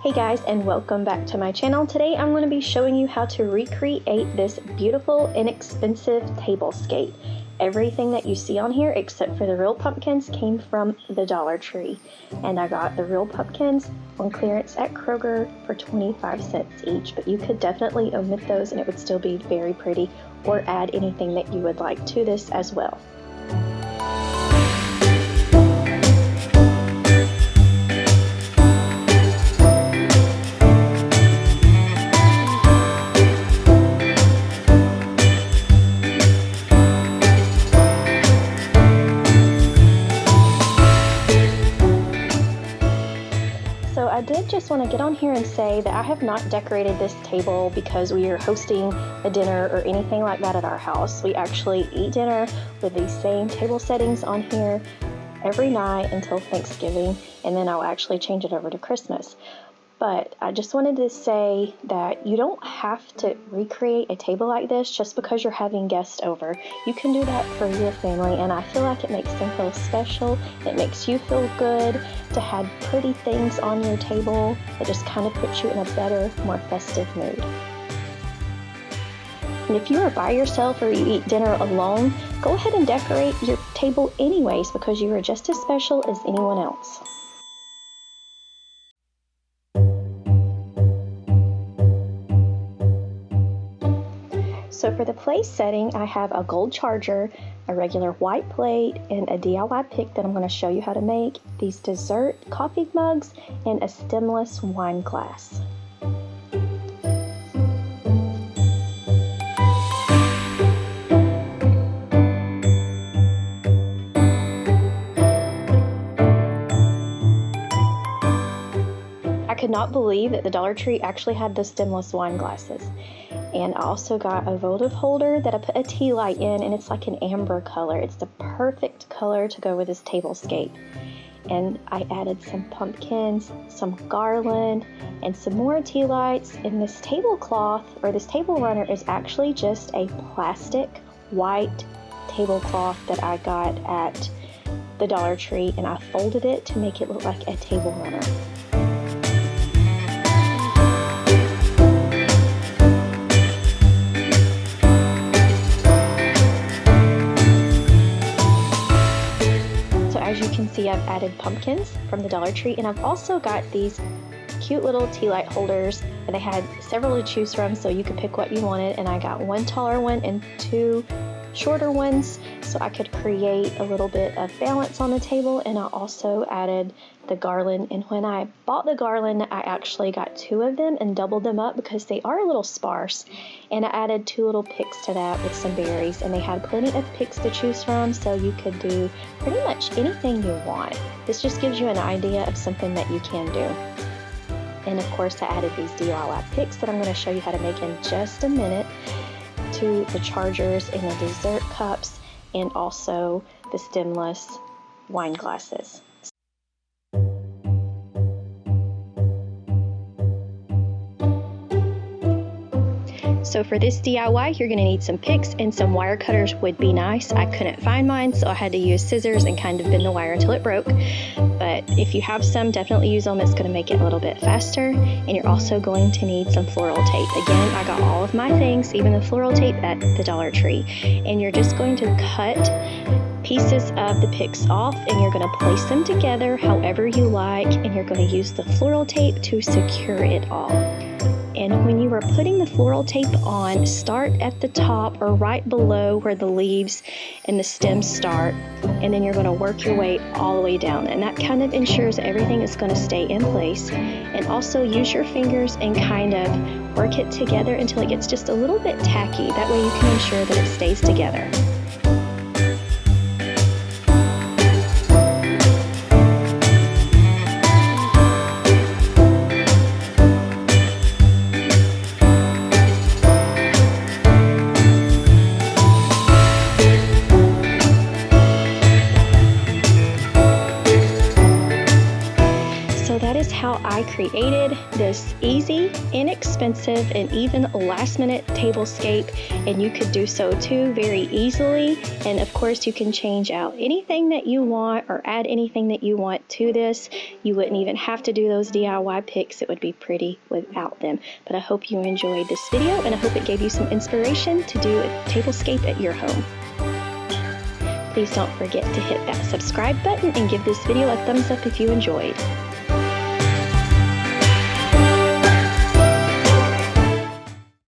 Hey guys, and welcome back to my channel. Today I'm going to be showing you how to recreate this beautiful, inexpensive tablescape. Everything that you see on here except for the real pumpkins came from the Dollar Tree. And I got the real pumpkins on clearance at Kroger for 25 cents each, but you could definitely omit those and it would still be very pretty, or add anything that you would like to this as well. So I did just want to get on here and say that I have not decorated this table because we are hosting a dinner or anything like that at our house. We actually eat dinner with these same table settings on here every night until Thanksgiving, and then I'll actually change it over to Christmas. But I just wanted to say that you don't have to recreate a table like this just because you're having guests over. You can do that for your family, and I feel like it makes them feel special. It makes you feel good to have pretty things on your table. It just kind of puts you in a better, more festive mood. And if you are by yourself or you eat dinner alone, go ahead and decorate your table anyways, because you are just as special as anyone else. So for the place setting, I have a gold charger, a regular white plate, and a DIY pick that I'm going to show you how to make, these dessert coffee mugs, and a stemless wine glass. I could not believe that the Dollar Tree actually had the stemless wine glasses. And I also got a votive holder that I put a tea light in, and it's like an amber color. It's the perfect color to go with this tablescape. And I added some pumpkins, some garland, and some more tea lights. And this tablecloth, or this table runner, is actually just a plastic white tablecloth that I got at the Dollar Tree, and I folded it to make it look like a table runner. As you can see, I've added pumpkins from the Dollar Tree, and I've also got these cute little tea light holders, and they had several to choose from, so you could pick what you wanted. And I got one taller one and two shorter ones, so I could create a little bit of balance on the table. And I also added the garland, and when I bought the garland, I actually got two of them and doubled them up because they are a little sparse. And I added two little picks to that with some berries, and they had plenty of picks to choose from, so you could do pretty much anything you want. This just gives you an idea of something that you can do. And of course, I added these DIY picks that I'm going to show you how to make in just a minute, to the chargers and the dessert cups, and also the stemless wine glasses. So for this DIY, you're going to need some picks, and some wire cutters would be nice. I couldn't find mine, so I had to use scissors and kind of bend the wire until it broke. But if you have some, definitely use them. It's going to make it a little bit faster. And you're also going to need some floral tape. Again, I got all of my things, even the floral tape, at the Dollar Tree. And you're just going to cut pieces of the picks off, and you're going to place them together however you like, and you're going to use the floral tape to secure it all. And when you are putting the floral tape on, start at the top or right below where the leaves and the stems start, and then you're going to work your way all the way down. And that kind of ensures everything is going to stay in place. And also use your fingers and kind of work it together until it gets just a little bit tacky. That way you can ensure that it stays together. So that is how I created this easy, inexpensive, and even last-minute tablescape, and you could do so too very easily. And of course, you can change out anything that you want or add anything that you want to this. You wouldn't even have to do those DIY picks. It would be pretty without them. But I hope you enjoyed this video, and I hope it gave you some inspiration to do a tablescape at your home. Please don't forget to hit that subscribe button and give this video a thumbs up if you enjoyed.